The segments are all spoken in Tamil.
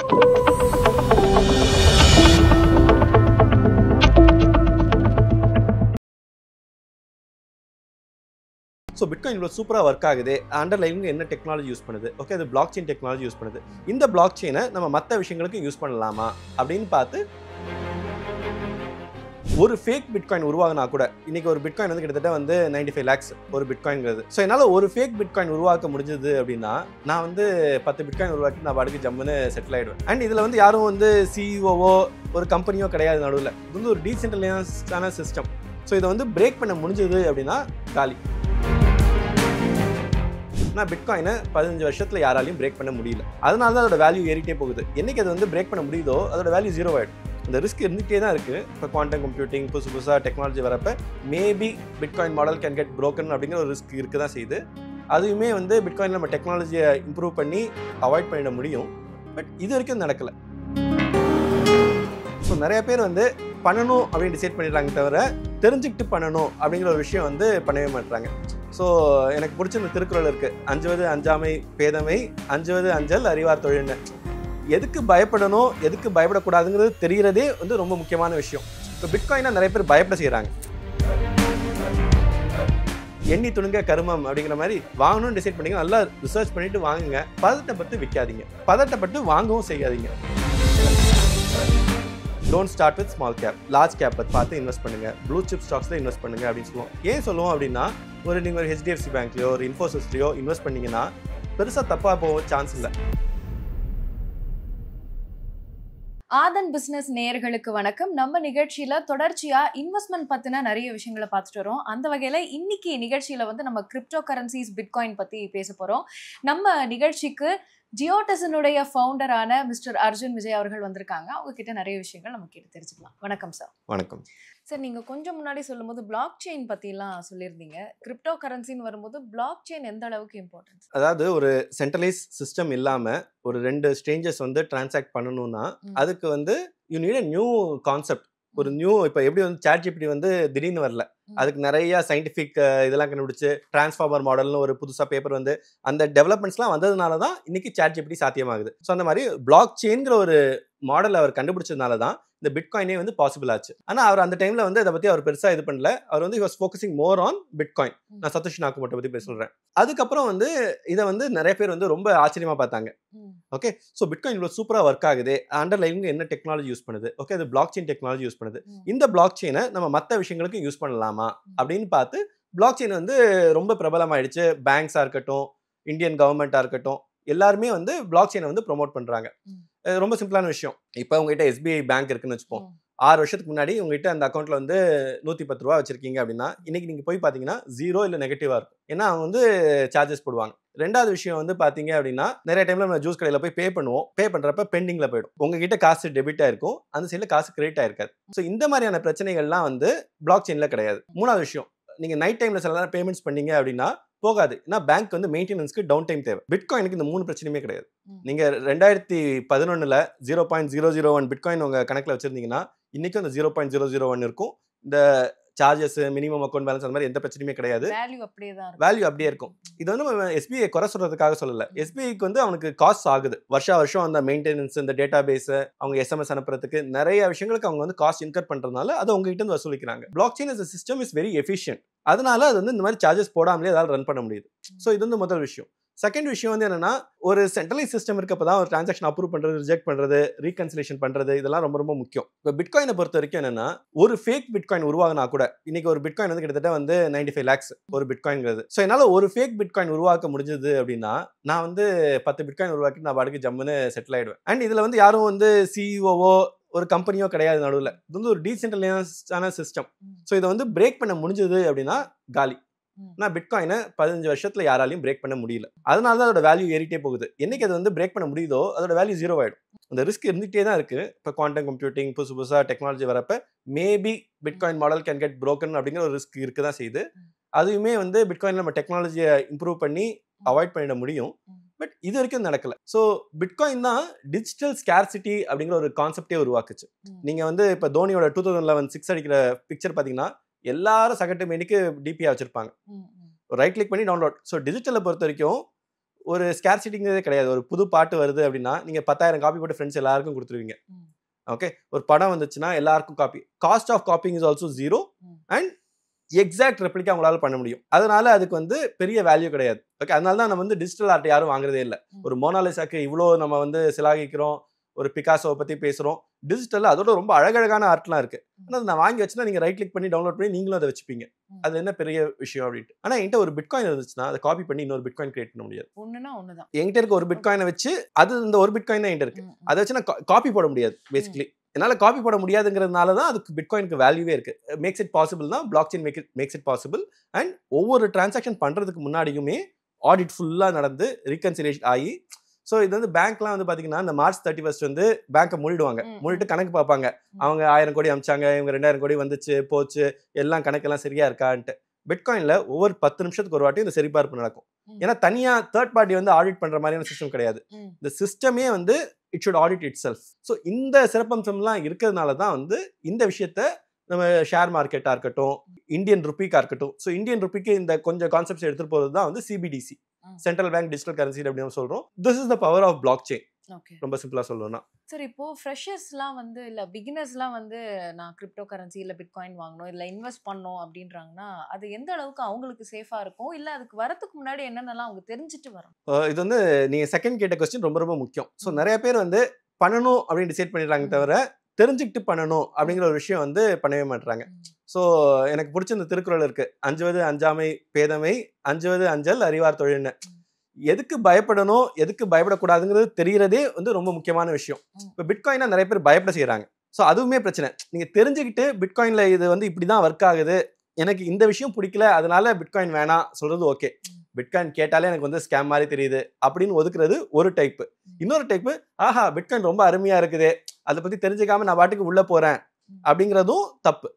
So Bitcoin இவ்வளோ சூப்பராக ஒர்க் ஆகுது. அண்டர்லைனில் என்ன டெக்னாலஜி யூஸ் பண்ணுது, ஓகே அது பிளாக் செயின் டெக்னாலஜி யூஸ் பண்ணுது. இந்த பிளாக் செயினை நம்ம மற்ற விஷயங்களுக்கு யூஸ் பண்ணலாமா அப்படின்னு பார்த்து ஒரு ஃபேக் பிட்காயின் உருவாகினா கூட இன்னைக்கு ஒரு பிட்காயின் வந்து கிட்டத்தட்ட வந்து 95 lakhs ஒரு பிட்காயின்ங்கிறது. ஸோ என்னால் ஒரு ஃபேக் பிட்காயின் உருவாக்க முடிஞ்சது அப்படின்னா நான் வந்து 10 பிட்காயின் உருவாக்கி நான் பாட்டுக்கு ஜம்முன்னு செட்டில் ஆகிடுவேன். அண்ட் இதில் வந்து யாரும் வந்து சிஇஓவோ ஒரு கம்பெனியோ கிடையாது நடுவில். இது வந்து ஒரு டீசென்ட்ரலைஸ்டான சிஸ்டம். ஸோ இதை வந்து பிரேக் பண்ண முடிஞ்சது அப்படின்னா காலி. ஆனால் பிட்காயினை 15 வருஷத்தில் யாராலையும் பிரேக் பண்ண முடியல. அதனால தான் அதோட வேல்யூ ஏறிட்டே போகுது. என்னைக்கு அது வந்து பிரேக் பண்ண முடியுதோ அதோட வேல்யூ ஜீரோ ஆகிடும். இந்த ரிஸ்க் இருந்துகிட்டே தான் இருக்குது. இப்போ குவாண்டம் கம்ப்யூட்டிங் புதுசாக டெக்னாலஜி வரப்போ maybe bitcoin model can get broken அப்படிங்கிற ஒரு ரிஸ்க் இருக்க தான் செய்யுது. அதுவுமே வந்து பிட்காயின் நம்ம டெக்னாலஜியை இம்ப்ரூவ் பண்ணி அவாய்ட் பண்ணிட முடியும். பட் இது வரைக்கும் நடக்கலை. ஸோ நிறைய பேர் வந்து பண்ணணும் அப்படின்னு டிசைட் பண்ணிடுறாங்க தவிர தெரிஞ்சுக்கிட்டு பண்ணணும் அப்படிங்கிற ஒரு விஷயம் வந்து பண்ணவே மாட்டுறாங்க. ஸோ எனக்கு பிடிச்ச இந்த திருக்குறள் இருக்குது, அஞ்சுவது அஞ்சாமை பேதமை, அஞ்சுவது அஞ்சல் அறிவார் தொழில்னு. எதுக்கு பயப்படணும் எதுக்கு பயப்படக்கூடாதுங்கிறது தெரிகிறதே வந்து ரொம்ப முக்கியமான விஷயம். இப்போ பிட்காயினை நிறைய பேர் பயப்பட செய்கிறாங்க. எண்ணி துணுங்க கருமம் அப்படிங்கிற மாதிரி வாங்கணும்னு டிசைட் பண்ணிங்க, நல்லா ரிசர்ச் பண்ணிட்டு வாங்குங்க. பதட்டப்பட்டு விற்காதீங்க, பதட்டப்பட்டு வாங்கவும் செய்யாதீங்க. Don't start with small cap, large cap பார்த்து இன்வெஸ்ட் பண்ணுங்க. ப்ளூ சிப் ஸ்டாக்ஸில் இன்வெஸ்ட் பண்ணுங்க அப்படின்னு சொல்லுவோம். ஏன் சொல்லுவோம் அப்படின்னா நீங்கள் ஒரு HDFC பேங்க்லையோ ஒரு இன்ஃபோசிஸ்லையோ இன்வெஸ்ட் பண்ணீங்கன்னா பெருசாக தப்பாக போக சான்ஸ் இல்லை. ஆதன் பிசினஸ் நேயர்களுக்கு வணக்கம். நம்ம நிகழ்ச்சியில தொடர்ச்சியா இன்வெஸ்ட்மெண்ட் பத்தின நிறைய விஷயங்களை பார்த்துட்டு வரோம். அந்த வகையில இன்னைக்கு நிகழ்ச்சியில வந்து நம்ம கிரிப்டோ கரன்சிஸ் பிட்காயின் பத்தி பேச போறோம். நம்ம நிகழ்ச்சிக்கு ஜியோடெசனுடைய ஃபவுண்டரான மிஸ்டர் அர்ஜுன் விஜய் அவர்கள் வந்திருக்காங்க. அவங்க கிட்ட நிறைய விஷயங்கள் நம்ம கேட்டு தெரிஞ்சுக்கலாம். வணக்கம் சார். வணக்கம் சார். நீங்க கொஞ்சம் முன்னாடி சொல்லும்போது பிளாக் செயின் பத்திலாம் சொல்லியிருந்தீங்க. கிரிப்டோ கரன்சின்னு வரும்போது பிளாக் செயின் எந்த அளவுக்கு இம்பார்ட்டன்ஸ்? அதாவது ஒரு சென்ட்ரலைஸ் சிஸ்டம் இல்லாம ஒரு 2 ஸ்ட்ரேஞ்சர்ஸ் வந்து டிரான்சாக்ட் பண்ணணும்னா அதுக்கு வந்து you need a new concept. ஒரு நியூ, இப்போ எப்படி வந்து ChatGPT வந்து திடீர்னு வரல, அதுக்கு நிறைய சயின்டிஃபிக் இதெல்லாம் கண்டுபிடிச்சு டிரான்ஸ்ஃபார்மர் மாடல்னு ஒரு புதுசாக பேப்பர் வந்து அந்த டெவலப்மெண்ட்ஸ்லாம் வந்ததுனால தான் இன்னைக்கு ChatGPT சாத்தியமாகுது. ஸோ அந்த மாதிரி பிளாக் செயின்கிற ஒரு மாடல் அவர் கண்டுபிடிச்சதுனால தான் இந்த பிட்காயினே வந்து பாசிபிள் ஆச்சு. ஆனால் அவர் அந்த டைமில் வந்து அதை பற்றி அவர் பெருசாக இது பண்ணல. அவர் வந்து was focusing more on bitcoin. நான் சத்தோஷி நாக்கமோட்டோ பற்றி சொல்கிறேன். அதுக்கப்புறம் வந்து இதை வந்து நிறைய பேர் வந்து ரொம்ப ஆச்சரியமாக பார்த்தாங்க. ஓகே, ஸோ பிட்காயின் இவ்வளோ சூப்பராக ஒர்க் ஆகுது. அண்டர்லைனில் என்ன டெக்னாலஜி யூஸ் பண்ணுது, ஓகே அது பிளாக் செயின் டெக்னாலஜி யூஸ் பண்ணுது. இந்த பிளாக் செயினை நம்ம மற்ற விஷயங்களுக்கு யூஸ் பண்ணலாமா அப்படின்னு பார்த்து பிளாக் செயின் வந்து ரொம்ப பிரபலமாயிடுச்சு. பேங்க்ஸாக இருக்கட்டும், இந்தியன் கவர்மெண்ட்டாக இருக்கட்டும், எல்லாருமே வந்து பிளாக் செயினை வந்து ப்ரொமோட் பண்ணுறாங்க. ரொம்ப சிம்பிளான விஷயம். இப்போ உங்ககிட்ட SBI பேங்க் இருக்குன்னு வச்சுப்போம். 6 வருஷத்துக்கு முன்னாடி உங்ககிட்ட அந்த அக்கௌண்ட்ல வந்து 110 ரூபா வச்சிருக்கீங்க அப்படின்னா இன்னைக்கு நீங்க போய் பாத்தீங்கன்னா 0 இல்லை நெகட்டிவா இருக்கும். ஏன்னா அவங்க வந்து சார்ஜஸ் போடுவாங்க. ரெண்டாவது விஷயம் வந்து பாத்தீங்க அப்படின்னா நிறைய டைம்ல நம்ம ஜூஸ் கடையில போய் பே பண்ணுவோம். பே பண்றப்ப பெண்டிங்ல போயிடும். உங்ககிட்ட காசு டெபிட் ஆயிருக்கும், அந்த சைட்ல காசு கிரெடிட் ஆயிருக்காது. ஸோ இந்த மாதிரியான பிரச்சனைகள்லாம் வந்து பிளாக் செயின்ல கிடையாது. மூணாவது விஷயம், நீங்க நைட் டைம்ல சில நேரம் பேமெண்ட்ஸ் பண்ணீங்க அப்படின்னா போகாது. ஏன்னா பேங்க் வந்து மெயின்டெனன்ஸ்க்கு டவுன் டைம் தேவை. பிட்காயினுக்கு இந்த 3 பிரச்சனையுமே கிடையாது. நீங்க 2011 0.001 பிட்காயின் உங்க கணக்குல வச்சிருந்தீங்கன்னா இன்னைக்கும் அந்த 0.001 இருக்கும். இந்த சார்ஜஸ், மினிமம் அக்கௌண்ட் பேலன்ஸ் அந்த மாதிரி எந்த பிரச்சனையுமே கிடையாது. வேல்யூ அப்படியே இருக்கும். இது வந்து நம்ம SBI குறை சொல்றதுக்காக சொல்லல. SBIக்கு வந்து அவனுக்கு காஸ்ட் ஆகுது. வருஷம் அந்த மெயின்டெனன்ஸ், இந்த டேட்டா பேஸ், அவங்க SMS அனுப்புறதுக்கு நிறைய விஷயங்களுக்கு அவங்க வந்து காஸ்ட் இன்கர் பண்றதுனால அதை உங்ககிட்ட இருந்து வசூலிக்கிறாங்க. Block chain as a system is very efficient. அதனால அது வந்து இந்த மாதிரி சார்ஜஸ் போடாமலே அதால் ரன் பண்ண முடியுது. ஸோ இது வந்து முதல் விஷயம். செகண்ட் விஷயம் வந்து என்னன்னா, ஒரு சென்ட்ரலைஸ் சிஸ்டம் இருக்கப்பதான் ஒரு டிரான்சாக்ஷன் அப்ரூவ் பண்றது, ரிஜெக்ட் பண்றது, ரீகன்சிலேஷன் பண்றது, இதெல்லாம் ரொம்ப ரொம்ப முக்கியம். இப்போ பிட்காயினை பொறுத்த வரைக்கும் என்னன்னா, ஒரு ஃபேக் பிட்காயின் உருவாகினா கூட இன்னைக்கு ஒரு பிட்காயின் வந்து கிட்டத்தட்ட வந்து 95 lakhs ஒரு பிட்காயின்ங்கிறது. ஸோ என்னால் ஒரு ஃபேக் பிட்காயின் உருவாக்க முடிஞ்சது அப்படின்னா நான் வந்து 10 பிட்காயின் உருவாக்கி நான் பாட்டுக்கு ஜம்முன்னு செட்டில் ஆயிடுவேன். அண்ட் இதுல வந்து யாரும் வந்து சிஇஓவோ ஒரு கம்பெனியோ கிடையாது நடுவில். இது வந்து ஒரு டீசென்ட்ரலைஸ்டான சிஸ்டம். ஸோ இதை வந்து பிரேக் பண்ண முடிஞ்சது அப்படின்னா காலி. ஆனால் பிட்காயினை 15 வருஷத்தில் யாராலையும் பிரேக் பண்ண முடியல. அதனால தான் அதோட வேல்யூ ஏறிட்டே போகுது. என்னைக்கு அது வந்து பிரேக் பண்ண முடியுதோ அதோட வேல்யூ ஜீரோ ஆகிடும். அந்த ரிஸ்க் இருந்துகிட்டே தான் இருக்குது. இப்போ குவாண்டம் கம்ப்யூட்டிங் புதுசாக டெக்னாலஜி வரப்போ maybe bitcoin model can get broken அப்படிங்கிற ஒரு ரிஸ்க் இருக்க தான் செய்யுது. அதுவுமே வந்து பிட்காயின் நம்ம டெக்னாலஜியை இம்ப்ரூவ் பண்ணி அவாய்ட் பண்ணிட முடியும். பட் இது வரைக்கும் நடக்கல. ஸோ பிட்காயின் தான் டிஜிட்டல் ஸ்கேர்சிட்டி அப்படிங்கிற ஒரு கான்செப்டே உருவாக்குச்சு. நீங்கள் வந்து இப்போ தோனியோட 2011 6 அடிக்கிற பிக்சர் பார்த்தீங்கன்னா எல்லாரும் சகட்டு மேனிக்கு டிபியா வச்சிருப்பாங்க. ரைட் கிளிக் பண்ணி டவுன்லோட். ஸோ டிஜிட்டலை பொறுத்த வரைக்கும் ஒரு ஸ்கேர்சிட்டிங்கிறதே கிடையாது. ஒரு புது பாட்டு வருது அப்படின்னா நீங்க 10,000 காப்பி போட்டு ஃப்ரெண்ட்ஸ் எல்லாருக்கும் கொடுத்துருவீங்க. ஓகே, ஒரு படம் வந்துச்சுன்னா எல்லாருக்கும் copy. Cost of copying is also 0 and exact replica உங்களால பண்ண முடியும். அதனால அதுக்கு வந்து பெரிய வேல்யூ கிடையாது. ஓகே, அதனால தான் நம்ம வந்து டிஜிட்டல் ஆர்ட் யாரும் வாங்குறதே இல்லை. ஒரு மோனாலிசாக்கு இவ்வளோ நம்ம வந்து சிலாகிக்கிறோம், ஒரு பிகாசோவை பத்தி பேசுறோம். டிஜிட்டல் அதோட ரொம்ப அழகழகான ஆர்ட்லாம் இருக்கு. ஆனால் நான் வாங்கி வச்சுன்னா நீங்க ரைட் கிளிக் பண்ணி டவுன்லோட் பண்ணி நீங்களும் அதை வச்சுப்பீங்க. அது என்ன பெரிய விஷயம் அப்படின்ட்டு. ஆனா என்கிட்ட ஒரு பிட்காயின் இருந்துச்சுன்னா அதை காப்பி பண்ணி இன்னொரு பிட்காயின் கிரியேட் பண்ண முடியாது. ஒண்ணுதான் என்கிட்ட இருக்க ஒரு பிட்காயினை வச்சு அது இந்த ஒரு பிட்காயின் தான் என்கிட்ட இருக்கு. அதை வச்சு நான் காப்பி போட முடியாது. பேசிக்கலி என்னால் காப்பி போட முடியாதுங்கிறதுனால தான் அதுக்கு பிட்காயினுக்கு வேல்யூவே இருக்கு. மேக்ஸ் இட் பாசிபிள் தான், block chain makes it possible. And ஒவ்வொரு டிரான்சாக்ஷன் பண்றதுக்கு முன்னாடியுமே ஆடிட் ஃபுல்லா நடந்து ரீகன்சிலேஷன் ஆகி. ஸோ இது வந்து பேங்க்லாம் வந்து பாத்தீங்கன்னா இந்த March 31 வந்து பேங்கை மூடிட்டு கணக்கு பார்ப்பாங்க. அவங்க 1000 கோடி அமிச்சாங்க, இவங்க 2000 கோடி வந்துச்சு போச்சு, எல்லாம் கணக்கெல்லாம் சரியா இருக்கான்ட்டு. பிட்காயின்ல ஒவ்வொரு 10 நிமிஷத்துக்கு ஒரு வாட்டி இந்த சரிபார்ப்பு நடக்கும். ஏன்னா தனியா தேர்ட் பார்ட்டி வந்து ஆடிட் பண்ற மாதிரியான சிஸ்டம் கிடையாது. இந்த சிஸ்டமே வந்து it should audit it self. So இந்த சிறப்பம்சம்லாம் இருக்கிறதுனால தான் வந்து இந்த விஷயத்த நம்ம ஷேர் மார்க்கெட்டா இருக்கட்டும், இந்தியன் ருப்பிக்கா இருக்கட்டும். ஸோ இந்தியன் ருப்பிக்கு இந்த கொஞ்சம் கான்செப்ட்ஸ் எடுத்துட்டு போறது தான் வந்து CBDC, central bank digital currency அப்படின்னு சொல்றோம். This is the power of blockchain. ரொம்ப சிம்பிளா சொல்லணும்னா சார், இப்போ ஃப்ரெஷர்ஸ்லாம் வந்து இல்ல பிகினர்ஸ்லாம் வந்து நான் கிரிப்டோ கரன்சி இல்ல பிட்காயின் வாங்கணும் இல்ல இன்வெஸ்ட் பண்ணணும் அப்படின்றாங்கன்னா அது எந்த அளவுக்கு அவங்களுக்கு சேஃபா இருக்கும், இல்ல அதுக்கு வரதுக்கு முன்னாடி என்னென்னலாம் அவங்க தெரிஞ்சுட்டு வரணும்? இது வந்து நீங்க செகண்ட் கேட்ட கொஸ்டின் ரொம்ப ரொம்ப முக்கியம். ஸோ நிறைய பேர் வந்து பண்ணணும் அப்படின்னு டிசைட் பண்ணிடுறாங்க தவிர தெரிஞ்சுக்கிட்டு பண்ணணும் அப்படிங்கிற ஒரு விஷயம் வந்து பண்ணவே மாட்டாங்க. ஸோ எனக்கு பிடிச்ச இந்த திருக்குறள் இருக்கு, அஞ்சுவது அஞ்சாமை பேதமை, அஞ்சுவது அஞ்சல் அறிவார் தொழில்னு. எதுக்கு பயப்படணும் எதுக்கு பயப்படக்கூடாதுங்கிறது தெரியறதே வந்து ரொம்ப முக்கியமான விஷயம். இப்போ பிட்காயினா நிறைய பேர் பயப்பட செய்யறாங்க. ஸோ அதுவுமே பிரச்சனை. நீங்க தெரிஞ்சுக்கிட்டு பிட்காயின்ல இது வந்து இப்படிதான் ஒர்க் ஆகுது, எனக்கு இந்த விஷயம் பிடிக்கல அதனால பிட்காயின் வேணாம் சொல்றது ஓகே. பிட்காயின் கேட்டாலே எனக்கு வந்து ஸ்கேம் மாதிரி தெரியுது அப்படின்னு ஒதுக்குறது ஒரு டைப்பு. இன்னொரு டைப்பு, ஆஹா பிட்காயின் ரொம்ப அருமையா இருக்குது, அதை பத்தி தெரிஞ்சுக்காம நான் பாட்டுக்கு உள்ள போறேன் அப்படிங்கிறதும் தப்பு.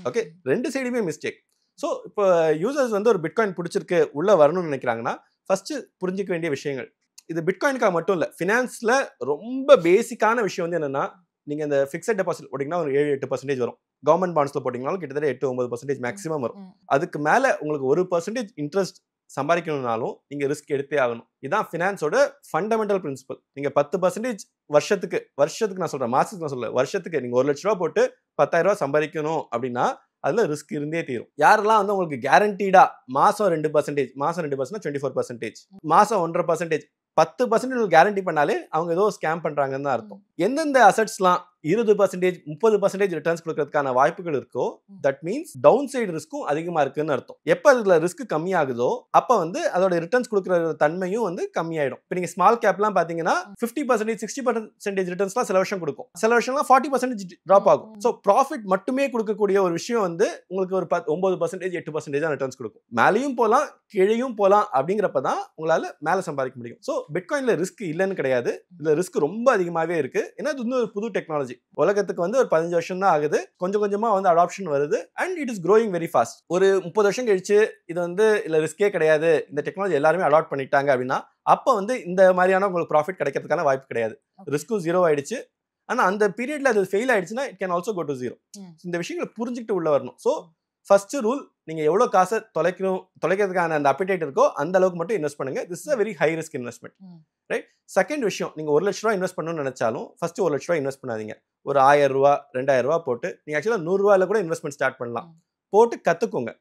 ஓகே, ரெண்டு சைடுமே மிஸ்டேக். ஸோ இப்போ யூசர்ஸ் வந்து ஒரு பிட்காயின் பிடிச்சிருக்கு உள்ள வரணும்னு நினைக்கிறாங்கன்னா ஃபர்ஸ்ட் புரிஞ்சிக்க வேண்டிய விஷயங்கள் இது பிட்காயினுக்காக மட்டும் இல்லை, ஃபினான்ஸ்ல ரொம்ப பேசிக்கான விஷயம் வந்து என்னன்னா, நீங்க இந்த ஃபிக்ஸட் டெபாசிட் போட்டீங்கன்னா ஒரு 7-8% வரும். கவர்மெண்ட் பாண்ட்ஸ்ல போட்டீங்கன்னாலும் கிட்டத்தட்ட 8-9% மேக்ஸிமம் வரும். அதுக்கு மேல உங்களுக்கு 1% இன்ட்ரெஸ்ட் சம்பாதிக்கணும்னாலும் நீங்க ரிஸ்க் எடுத்தே ஆகணும். இதுதான் ஃபினான்ஸோட ஃபண்டமெண்டல் பிரின்சிபல். நீங்க 10% வருஷத்துக்கு நான் சொல்றேன், மாசத்துக்கு நான் சொல்ல, வருஷத்துக்கு நீங்க 1 லட்ச ரூபா போட்டு 10,000 ரூபாய் சம்பாதிக்கணும் அப்படின்னா அதுல ரிஸ்க் இருந்தே தீரும். யாரெல்லாம் வந்து உங்களுக்கு கேரண்டீடா மாசம் 2%, மாசம் 2% 24%, மாசம் 1.5%, 10% கேரண்டி பண்ணாலே அவங்க ஏதோ ஸ்கேம் பண்றாங்கன்னு தான் அர்த்தம். எந்தெந்த அசட்ஸ்லாம் 20%, 30% ரிட்டர்ன்ஸ் கொடுக்கறதுக்கான வாய்ப்புகள் இருக்கோ, தட் மீன்ஸ் டவுன் சைடு ரிஸ்க்கும் அதிகமா இருக்குன்னு அர்த்தம். எப்ப அதுல ரிஸ்க் கம்மியாகுதோ அப்ப வந்து அதோட ரிட்டர்ன்ஸ் கொடுக்குற தன்மையும் வந்து கம்மியாயிடும். இப்போ நீங்க ஸ்மால் கேப்லாம் பாத்தீங்கன்னா 50%, 60% ரிட்டர்ன்ஸ்லாம் சில வருஷம் கொடுக்கும், சில வருஷம்லாம் 40% டிராப் ஆகும். ஸோ ப்ராஃபிட் மட்டுமே கொடுக்கக்கூடிய ஒரு விஷயம் வந்து உங்களுக்கு ஒரு 9%, 8% தான் ரிட்டர்ன்ஸ் கொடுக்கும். மேலேயும் போகலாம் கீழேயும் போகலாம் அப்படிங்கிறப்ப தான் உங்களால மேல சம்பாதிக்க முடியும். ஸோ பிட்காயின்ல ரிஸ்க் இல்லைன்னு கிடையாது, இதுல ரிஸ்க் ரொம்ப அதிகமாவே இருக்கு. ஏன்னா இது வந்து ஒரு புது டெக்னாலஜி. உலகத்துக்கு வந்து ஒரு 15 வருஷம் தான் ஆகுது, கொஞ்சம் கொஞ்சமா வந்து அடாப்ஷன் வருது and it is growing very fast. ஒரு 30 வருஷம் கழிச்சு இது வந்து இல்ல ரிஸ்கே கிடையாது, இந்த டெக்னாலஜி எல்லாருமே அடாப்ட் பண்ணிட்டாங்க அப்படின்னா அப்ப வந்து இந்த மாதிரியான உங்களுக்கு ப்ராஃபிட் கிடைக்கிறதுக்கான வாய்ப்பு கிடையாது. ரிஸ்க்கும் 0 ஆயிடுச்சு. ஆனா அந்த பீரியட்ல அது ஃபெயில் ஆயிடுச்சுன்னா it can also go to 0. இந்த விஷயங்களை புரிஞ்சுக்கிட்டு உள்ள வரணும். ஸோ ஃபர்ஸ்ட் ரூல், நீங்க எவ்வளவு காசை தொலைக்கிறதுக்கான அந்த அப்பிடைட் இருக்கோ அந்த அளவுக்கு மட்டும் இன்வெஸ்ட் பண்ணுங்க. This is a very high risk investment, right? Second விஷயம், நீங்க 1 லட்ச ரூபாய் இன்வெஸ்ட் பண்ணணும்னு நினைச்சாலும் ஃபர்ஸ்ட் 1 லட்ச ரூபாய் இன்வெஸ்ட் பண்ணாதீங்க. ஒரு 1000 ரூபாய் 2000 ரூபாய் போட்டு நீங்க ஆக்சுவலா 100 ரூபாயில கூட இன்வெஸ்ட்மெண்ட் ஸ்டார்ட் பண்ணலாம். போட்டு கத்துக்கோங்க.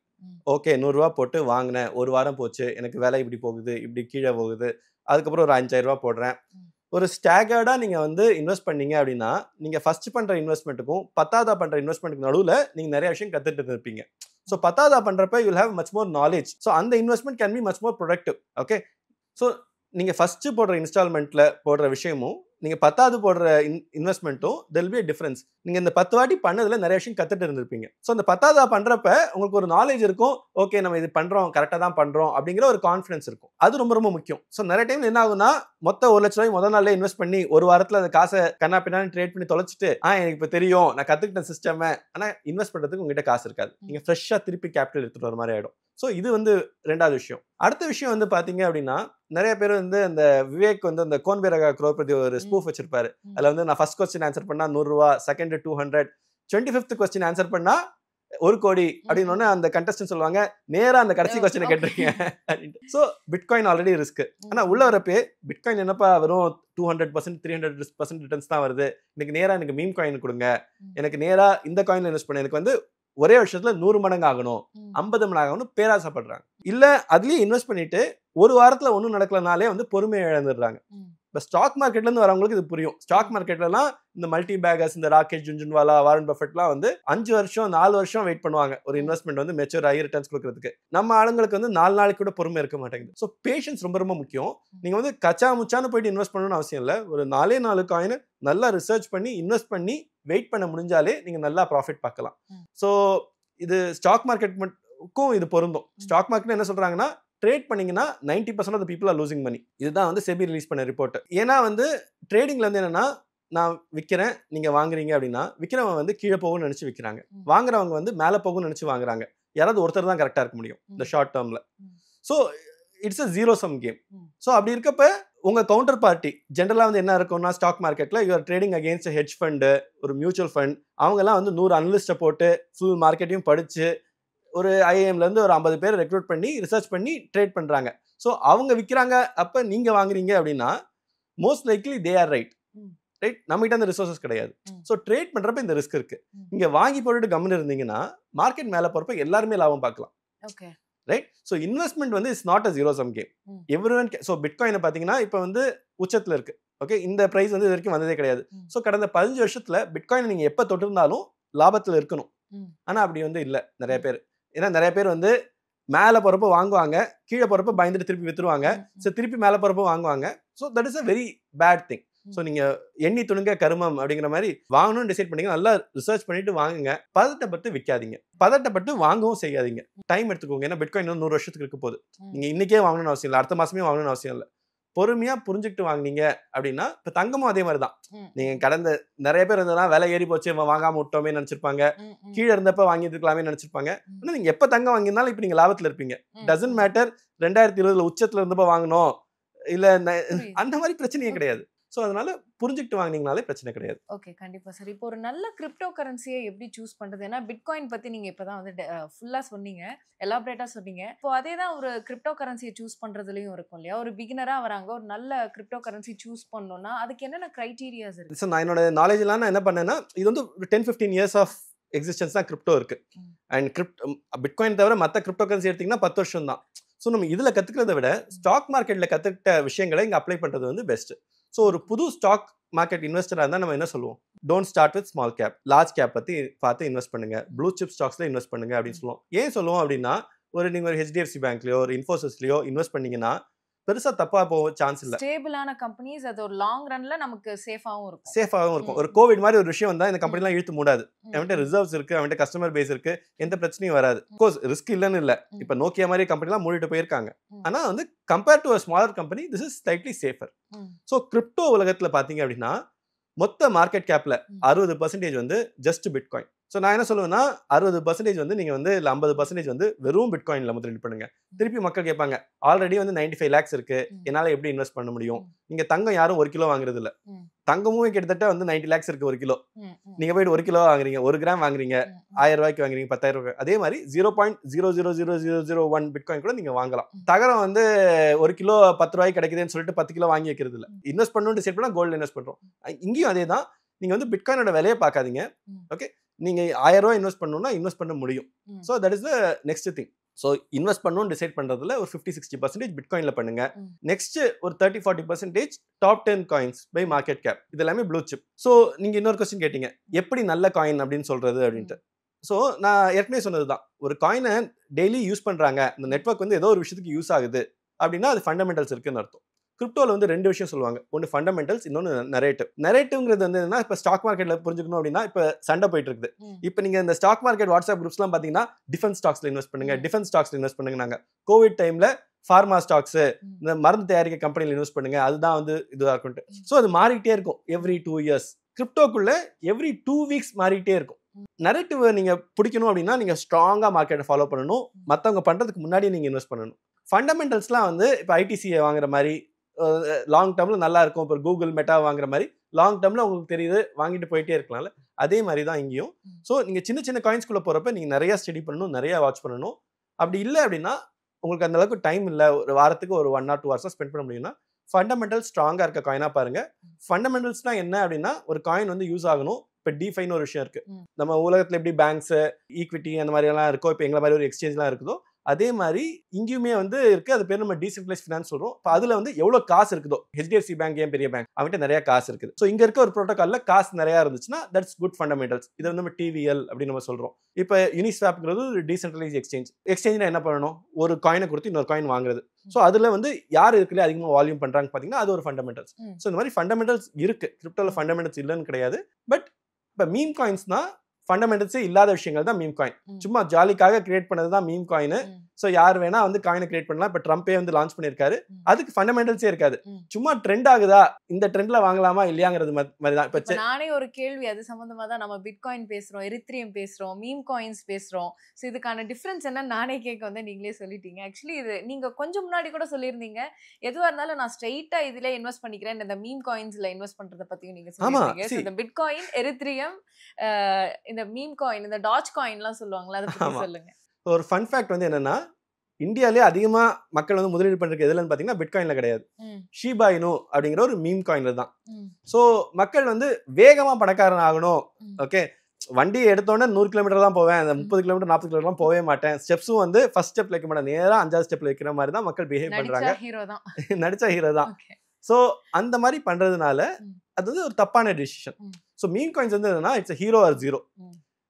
ஓகே, 100 ரூபாய் போட்டு வாங்கினேன், ஒரு வாரம் போச்சு, எனக்கு வேலை இப்படி போகுது, இப்படி கீழே போகுது, அதுக்கப்புறம் ஒரு 5000 ரூபாய் போடுறேன். ஒரு ஸ்டாகர்டா நீங்க வந்து இன்வெஸ்ட் பண்ணீங்க அப்படின்னா நீங்க ஃபர்ஸ்ட் பண்ற இன்வெஸ்ட்மெண்ட்டுக்கும் 10ஆவதா பண்ற இன்வெஸ்ட்மெண்ட்டுக்கு நடுவுல நீங்க நிறைய விஷயம் கத்துட்டு இருப்பீங்க. ஸோ 10ஆவதா பண்றப்ப you will have much more knowledge. So அந்த investment can be much more productive. Okay, so நீங்க ஃபர்ஸ்ட் போடுற இன்ஸ்டால்மெண்ட்ல போடுற விஷயமும் நீங்க 10ஆவது போடுற இன்வெஸ்ட்மெண்ட்டும் there will be a difference. நீங்க இந்த 10 வாட்டி பண்ணதுல நிறைய விஷயம் கத்துட்டு இருந்திருப்பீங்க. ஸோ அந்த 10ஆவதா பண்றப்ப உங்களுக்கு ஒரு நாலேஜ் இருக்கும். ஓகே, நம்ம இது பண்றோம், கரெக்டா தான் பண்றோம் அப்படிங்கிற ஒரு கான்ஃபிடன்ஸ் இருக்கும். அது ரொம்ப ரொம்ப முக்கியம். ஸோ நிறைய டைம் என்ன ஆகும்னா மொத்த 1 லட்ச ரூபாய் முதல் நாள்ல இன்வெஸ்ட் பண்ணி ஒரு வாரத்துல அந்த காசை கண்ணா பின்னாடி ட்ரேட் பண்ணி தொலைச்சிட்டு எனக்கு இப்ப தெரியும், நான் கத்துக்கிட்ட சிஸ்டம், ஆனா இன்வெஸ்ட் பண்றதுக்கு உங்ககிட்ட காசு இருக்காது. நீங்க ஃப்ரெஷ்ஷா திருப்பி கேபிட்டல் எடுத்துட்டு வர மாதிரி ஆயிடும். ஸோ இது வந்து ரெண்டாவது விஷயம். அடுத்த விஷயம் வந்து பாத்தீங்க அப்படின்னா நிறைய பேர் வந்து அந்த விவேக் வந்து அந்த கோன் பேரகா குரோபதி ஒரு ஸ்பூஃப் வச்சிருப்பாரு. அதுல வந்து நான் ஃபர்ஸ்ட் கொஸ்டின் ஆன்சர் பண்ணா 100 ரூபாய், செகண்ட் 200, 25th கொஸ்டின் ஆன்சர் பண்ணா 1 கோடி அப்படின்னு அந்த கண்டஸ்டன்ட் சொல்லுவாங்க, நேரா அந்த கடைசி கொஸ்டினை கேட்டிருக்கீங்க அப்படின்ட்டு. So bitcoin already risk. ஆனா உள்ள வரப்பே பிட்காயின் என்னப்பா வெறும் 200% 300% ரிட்டர்ன்ஸ் தான் வருது, எனக்கு நேரா எனக்கு மீம் காயின் கொடுங்க, எனக்கு நேரா இந்த காயின்ல இன்வெஸ்ட் பண்ண, எனக்கு ஒரே வருஷத்துல 100 மடங்கு ஆகணும், 50 மடங்கு ஆகணும் பேராசைப்படுறாங்க. இல்ல அதுலயே இன்வெஸ்ட் பண்ணிட்டு ஒரு வாரத்துல ஒன்றும் நடக்கலனாலே பொறுமையை இழந்துடுறாங்க. இப்போ ஸ்டாக் மார்க்கெட்ல இருந்து வரவங்களுக்கு இது புரியும். ஸ்டாக் மார்க்கெட்லாம் இந்த மல்டி பேகர்ஸ், இந்த ராகேஷ் ஜுன்ஜுன்வாலா, வாரன் பஃபெட்லாம் 5 வருஷம் 4 வருஷம் வெயிட் பண்ணுவாங்க ஒரு இன்வெஸ்ட்மெண்ட் மெச்சூர் ஆகி ரிட்டர்ன்ஸ் கொடுக்கறதுக்கு. நம்ம ஆளுங்களுக்கு 4 நாளைக்கு கூட பொறுமை இருக்க மாட்டேங்குது. ஸோ பேஷன்ஸ் ரொம்ப ரொம்ப முக்கியம். நீங்க கச்சா முச்சான்னு போயிட்டு இன்வெஸ்ட் பண்ணணும்னு அவசியம் இல்லை. ஒரு 4 காயின் நல்லா ரிசர்ச் பண்ணி இன்வெஸ்ட் பண்ணி வெயிட் பண்ண முடிஞ்சாலே நீங்க நல்லா ப்ராஃபிட் பார்க்கலாம். ஸோ இது ஸ்டாக் மார்க்கெட்டுக்கும் இது பொருந்தும். ஸ்டாக் மார்க்கெட் என்ன சொல்றாங்கன்னா, ட்ரேட் பண்ணீங்கன்னா 90% of the people are losing money. இதுதான் செபி ரிலீஸ் பண்ண ரிப்போர்ட். ஏன்னா ட்ரேடிங்ல என்னன்னா, நான் விற்கிறேன், நீங்க வாங்குறீங்க அப்படின்னா, விற்கிறவங்க கீழே போகும்னு நினைச்சு விற்கிறாங்க, வாங்குறவங்க மேலே போகும்னு நினைச்சு வாங்குறாங்க. யாராவது ஒருத்தர் தான் கரெக்டா இருக்க முடியும் இந்த ஷார்ட் டேர்ம்ல. So it's a zero sum game. So அப்படி இருக்கப்ப உங்க கவுண்டர் பார்ட்டி ஜென்ரலா என்ன இருக்கும்னா, ஸ்டாக் மார்க்கெட்ல you are trading against hedge fund, ஒரு மியூச்சுவல் ஃபண்ட். அவங்க எல்லாம் 100 அனலிஸ்ட்டை போட்டு ஃபுல் மார்க்கெட்டையும் படிச்சு ஒரு ஐஏஎம்ல இருந்து ஒரு 50 பேர் ரெக்ரூட் பண்ணி ரிசர்ச் பண்ணி ட்ரேட் பண்றாங்க. ஸோ அவங்க விற்கிறாங்க, அப்ப நீங்க வாங்குறீங்க அப்படின்னா most likely they are right. நம்ம கிட்ட அந்த ரிசோர்சஸ் கிடையாது. ஸோ ட்ரேட் பண்றப்ப இந்த ரிஸ்க் இருக்கு. நீங்க வாங்கி போட்டுட்டு கம்முன்னு இருந்தீங்கன்னா மார்க்கெட் மேல போறப்ப எல்லாருமே லாபம் பார்க்கலாம். Right. So investment is not a zero sum game. Everyone. So பிட்காயினை பார்த்தீங்கன்னா இப்போ உச்சத்துல இருக்கு. ஓகே, இந்த பிரைஸ் இது வரைக்கும் வந்ததே கிடையாது. ஸோ கடந்த 15 வருஷத்துல பிட்காயின் நீங்க எப்ப தொட்டிருந்தாலும் லாபத்துல இருக்கணும். ஆனா அப்படி இல்லை நிறைய பேர். ஏன்னா நிறைய பேர் மேலே போறப்ப வாங்குவாங்க, கீழே போறப்ப பயந்துட்டு திருப்பி வித்துருவாங்க. ஸோ திருப்பி மேலே போறப்ப வாங்குவாங்க. So that is a very bad thing. So நீங்க எண்ணி துணுங்க கருமம் அப்படிங்கிற மாதிரி வாங்கணும்னு டிசைட் பண்ணீங்க, நல்லா ரிசர்ச் பண்ணிட்டு வாங்குங்க. பதட்டப்பட்டு விற்காதீங்க, பதட்டப்பட்டு வாங்கவும் செய்யாதீங்க. டைம் எடுத்துக்கோங்க. ஏன்னா பிட்காயின் 100 வருஷத்துக்கு இருக்க போகுது. நீங்க இன்னைக்கே வாங்கணும்னு அவசியம் இல்லை, அடுத்த மாசமே வாங்கணும்னு அவசியம் இல்லை. பொறுமையா புரிஞ்சுக்கிட்டு வாங்கினீங்க அப்படின்னா, இப்ப தங்கமும் அதே மாதிரிதான். நீங்க கடந்த நிறைய பேர் இருந்ததுனா விலை ஏறி போச்சு வாங்காம விட்டோமே நினைச்சிருப்பாங்க, கீழே இருந்தப்ப வாங்கிருக்கலாமே நினைச்சிருப்பாங்க. ஆனா நீங்க எப்ப தங்கம் வாங்கினாலும் இப்ப நீங்க லாபத்துல இருப்பீங்க. டசன்ட் மேட்டர் 2020 உச்சத்துல இருந்தப்ப வாங்கணும் இல்ல, அந்த மாதிரி பிரச்சனையே கிடையாது. ஸோ அதனால புரிஞ்சுக்கிட்டு வாங்கினீங்கனாலே பிரச்சனை கிடையாது. ஓகே, கண்டிப்பா சார். இப்போ ஒரு நல்ல கிரிப்டோ கரன்சியை எப்படி சூஸ் பண்றது? ஏன்னா பிட்காயின் பத்தி நீங்க இப்பதான் ஃபுல்லா சொன்னீங்க, எலாபரேட்டா சொன்னீங்க. இப்போ அதே தான் ஒரு கிரிப்டோ கரன்சியை சூஸ் பண்றதுலயும் இருக்கும் இல்லையா? ஒரு பிகினரா வராங்க, ஒரு நல்ல கிரிப்டோ கரன்சி சூஸ் பண்ணணும்னா அதுக்கு என்னென்ன கிரைட்டீரியாஸ் இருக்கு? ஸோ நான் என்னோட நாலேஜ்லாம் நான் என்ன பண்ணேன்னா, இது 10-15 இயர்ஸ் ஆஃப் எக்ஸிஸ்டன்ஸ் தான் கிரிப்டோ இருக்கு. அண்ட் பிட்காயின் தவிர மற்ற கிரிப்டோ கரன்சி எடுத்தீங்கன்னா 10 வருஷம் தான். ஸோ நம்ம இதுல கத்துக்கிறத விட ஸ்டாக் மார்க்கெட்ல கத்துக்கிட்ட விஷயங்களை இங்க அப்ளை பண்றது பெஸ்ட். ஸோ ஒரு புது ஸ்டாக் மார்க்கெட் இன்வெஸ்டராக இருந்தால் நம்ம என்ன சொல்லுவோம்? Don't start with small cap, large cap பற்றி பார்த்து இன்வெஸ்ட் பண்ணுங்க, ப்ளூ சிப் ஸ்டாக்ஸ்ல இன்வெஸ்ட் பண்ணுங்க அப்படின்னு சொல்லுவோம். ஏன் சொல்லுவோம் அப்படின்னா, நீங்கள் ஒரு HDFC பேங்க்லயோ ஒரு இன்ஃபோசிஸ்லயோ இன்வெஸ்ட் பண்ணீங்கன்னா பெருசா தப்பா போக சான்ஸ் இல்ல. ஸ்டேபிளான கம்பெனிஸ், அது ஒரு லாங் ரன்ல நமக்கு சேஃபாவும் இருக்கும். ஒரு கோவிட் மாதிரி ஒரு விஷயம் வந்தா இந்த கம்பெனிலாம் இழுத்து மூடாது. அவன்கிட்ட ரிசர்வ்ஸ் இருக்கு, அவன்கிட்ட கஸ்டமர் பேஸ் இருக்கு, எந்த பிரச்சனையும் வராது. கோர்ஸ் ரிஸ்க் இல்லன்னு இல்ல. இப்ப நோக்கியா மாதிரி கம்பெனிலாம் மூடிட்டு போயிருக்காங்க. ஆனா compare to smaller company this is slightly safer. So crypto உலகத்துல பாத்தீங்க அப்படின்னா மொத்த மார்க்கெட் கேப்ல 60% ஜஸ்ட் பிட்காயின். ஸோ நான் என்ன சொல்லுவேன்னா, 60% நீங்க இல்ல 50% வெறும் பிட்காயின்ல முதலீடு பண்ணுங்க. திருப்பி மக்கள் கேட்பாங்க, ஆல்ரெடி 95 lakhs இருக்கு, என்னால எப்படி இன்வெஸ்ட் பண்ண முடியும்? நீங்க தங்கம் யாரும் 1 கிலோ வாங்குறது இல்ல. தங்கமும் கிட்டத்தட்ட 90 lakhs இருக்கு 1 கிலோ. நீங்க போயிட்டு 1 கிலோ வாங்குறீங்க, 1 கிராம் வாங்குறீங்க, 1000 ரூபாய்க்கு வாங்குறீங்க, 10,000 ரூபாய். அதே மாதிரி 0.0000001 பிட்காயின் கூட நீங்க வாங்கலாம். தகரம் 1 கிலோ 10 ரூபாய்க்கு கிடைக்குதுன்னு சொல்லிட்டு 10 கிலோ வாங்கி வைக்கிறது இல்ல. இன்வெஸ்ட் பண்ணணும்னு டிசைட் பண்ணா கோல்டு இன்வெஸ்ட் பண்றோம். இங்கேயும் அதே தான். நீங்க பிட்காயினோட விலையை பார்க்காதீங்க. ஓகே, நீங்க 1000 ரூபாய் இன்வெஸ்ட் பண்ணணும்னா இன்வெஸ்ட் பண்ண முடியும். So that is the next thing. So invest பண்ணணும்னு டிசைட் பண்றதுல ஒரு 50-60% பிட்காயின்ல பண்ணுங்க. நெக்ஸ்ட் ஒரு 30-40% top 10 coins by market cap. இது எல்லாமே ப்ளூ சிப். ஸோ நீங்க இன்னொரு கொஸ்டின் கேட்டீங்க, எப்படி நல்ல காயின் அப்படின்னு சொல்றது அப்படின்ட்டு. ஸோ நான் ஏற்கனவே சொன்னதுதான், ஒரு காயினை டெய்லி யூஸ் பண்றாங்க, இந்த நெட்வொர்க் ஏதோ ஒரு விஷயத்துக்கு யூஸ் ஆகுது அப்படின்னா அது ஃபண்டமெண்டல்ஸ் இருக்குன்னு அர்த்தம். கிரிப்டோல 2 விஷயம் சொல்லுவாங்க. ஒன்று ஃபண்டமெண்டல்ஸ், இன்னொன்று நரேட்டிவ். நரேட்டிவ்ங்கிறது என்னன்னா, இப்போ ஸ்டாக் மார்க்கெட்ல புரிஞ்சுக்கணும் அப்படின்னா இப்போ சண்டை போயிட்டு இருக்குது. இப்போ நீங்க இந்த ஸ்டாக் மார்க்கெட் வாட்ஸ்அப் குரூப்ஸ்லாம் பாத்தீங்கன்னா டிஃபென்ஸ் ஸ்டாக்ஸ்ல இன்வெஸ்ட் பண்ணுங்க, பண்ணுங்க. கோவிட் டைம்ல ஃபார்மா ஸ்டாக்ஸ், இந்த மருந்து தயாரிக்க கம்பெனில இன்வெஸ்ட் பண்ணுங்க, அதுதான் இதுவா இருக்கும். ஸோ அது மாறிட்டே இருக்கும் எவ்ரி 2 இயர்ஸ். கிரிப்டோக்குள்ள எவ்ரி 2 வீக்ஸ் மாறிட்டே இருக்கும். நரேட்டிவ் நீங்க பிடிக்கணும் அப்படின்னா நீங்க ஸ்ட்ராங்கா மார்க்கெட்டை ஃபாலோ பண்ணணும், மற்றவங்க பண்றதுக்கு முன்னாடியே நீங்க இன்வெஸ்ட் பண்ணணும். ஃபண்டமெண்டல்ஸ்லாம் இப்போ ஐடிசியை வாங்குற மாதிரி லாங் டேர்ம்ல நல்லா இருக்கும். இப்போ கூகுள் மெட்டா வாங்குற மாதிரி லாங் டேர்ம்ல உங்களுக்கு தெரியுது, வாங்கிட்டு போயிட்டே இருக்கலாம்ல. அதே மாதிரி தான் இங்கேயும். ஸோ நீங்கள் சின்ன சின்ன காயின்ஸ்குள்ளே போகிறப்ப நீங்கள் நிறையா ஸ்டடி பண்ணணும், நிறையா வாட்ச் பண்ணணும். அப்படி இல்லை அப்படின்னா உங்களுக்கு அந்த அளவுக்கு டைம் இல்லை, ஒரு வாரத்துக்கு ஒரு 1 or 2 hours ஸ்பெண்ட் பண்ண முடியும்னா ஃபண்டமெண்டல் ஸ்ட்ராங்காக இருக்க காயினாக பாருங்க. ஃபண்டமெண்டல்ஸ்னால் என்ன அப்படின்னா ஒரு காயின் வந்து யூஸ் ஆகணும். இப்போ டிஃபைன்னு ஒரு விஷயம் இருக்கு. நம்ம உலகத்தில் எப்படி பேங்க்ஸ், ஈக்விட்டி அந்த மாதிரி எல்லாம் இருக்கோ, இப்போ எங்களை மாதிரி ஒரு எக்ஸ்சேஞ்ச்லாம் இருக்குதோ அதே மாதிரி இங்கேயுமே வந்து இருக்கு. அது பேர் நம்ம டீசென்ட்ரலைஸ் ஃபினான்ஸ் சொல்றோம். இப்போ அதுல வந்து எவ்வளவு காசு இருக்குதோ, HDFC பேங்க் ஏன் பெரிய பேங்க், அவன்கிட்ட நிறைய காசு இருக்குது. ஸோ இங்க இருக்க ஒரு ப்ரோட்டோகால்ல காசு நிறைய இருந்துச்சுன்னா தட்ஸ் குட் ஃபண்டமெண்டல்ஸ். இதை வந்து நம்ம TVL அப்படின்னு நம்ம சொல்றோம். இப்போ யூனிஸ்வாப்ங்கிறது ஒரு டீசென்ட்ரலைஸ் எக்ஸ்சேஞ்ச். எக்ஸ்சேஞ்ச்னா என்ன பண்ணணும், ஒரு காயினை கொடுத்து இன்னொரு காயின் வாங்குறது. ஸோ அதுல வந்து யார் இருக்குல்ல அதிகமாக வால்யூம் பண்றாங்க பாத்தீங்கன்னா அது ஒரு ஃபண்டமெண்டல்ஸ். ஸோ இந்த மாதிரி ஃபண்டமெண்டல்ஸ் இருக்கு. கிரிப்டோல ஃபண்டமெண்டல்ஸ் இல்லைன்னு கிடையாது. பட் இப்போ மீம் காயின்ஸ்னா ஃபண்டமெண்டல்ஸே இல்லாத விஷயங்கள் தான் மீம் காயின். சும்மா ஜாலிக்காக கிரியேட் பண்ணது தான் மீம் காயின். ஸோ யார் வேணா வந்து காயினை கிரியேட் பண்ணலாம். இப்போ ட்ரம்பே வந்து லான்ச் பண்ணியிருக்காரு. அதுக்கு ஃபண்டமெண்டல்ஸே இருக்காது. சும்மா ட்ரெண்ட் ஆகுதா, இந்த ட்ரெண்ட்ல வாங்கலாமா இல்லையாங்கிறது மாதிரி தான். இப்போ நானே ஒரு கேள்வி அது சம்பந்தமா தான் நம்ம பிட்காயின் பேசுறோம், எரித்ரியம் பேசுறோம், மீம் காயின்ஸ் பேசுறோம். ஸோ இதுக்கான டிஃபரன்ஸ் என்ன நானே கேட்க வந்து நீங்களே சொல்லிட்டீங்க. ஆக்சுவலி இது நீங்க கொஞ்சம் முன்னாடி கூட சொல்லியிருந்தீங்க, எதுவாக இருந்தாலும் நான் ஸ்ட்ரெயிட்டா இதுல இன்வெஸ்ட் பண்ணிக்கிறேன், இந்த மீம் காயின்ஸ்ல இன்வெஸ்ட் பண்றதை பத்தியும் நீங்க சொல்லியிருந்தீங்க. ஸோ இந்த பிட்காயின், எரித்ரியம், இந்த மீம் காயின், இந்த டாஜ் காயின்லாம் சொல்லுவாங்களா, அதை பத்தி சொல்லுங்க. ஒரு ஃபன் ஃபேக்ட் வந்து என்னன்னா, இந்தியாலே அதிகமா மக்கள் வந்து முதலீடு பண்றது எதுலன்னு பாத்தீங்கன்னா பிட்காயின்ல கிடையாது, ஷீபா இனு அப்படிங்கிற ஒரு மீம் காயின்ல தான். ஸோ மக்கள் வந்து வேகமா பணக்காரன் ஆகணும், ஓகே வண்டி எடுத்தோடனே 100 கிலோமீட்டர் தான் போவேன், அந்த 30 கிலோமீட்டர் 40 கிலோமீட்டர்லாம் போவே மாட்டேன், ஸ்டெப்ஸும் வந்து ஃபர்ஸ்ட் ஸ்டெப்ல வைக்க மாட்டேன், நேரா 5வது ஸ்டெப்ல வைக்கிற மாதிரி தான் மக்கள் பிஹேவ் பண்றாங்க. நடிச்ச ஹீரோ தான். ஸோ அந்த மாதிரி பண்றதுனால அது வந்து ஒரு தப்பான டிசிஷன். ஸோ மீம் காயின்ஸ் வந்து என்னன்னா இட்ஸ் ஹீரோ ஆர் ஜீரோ.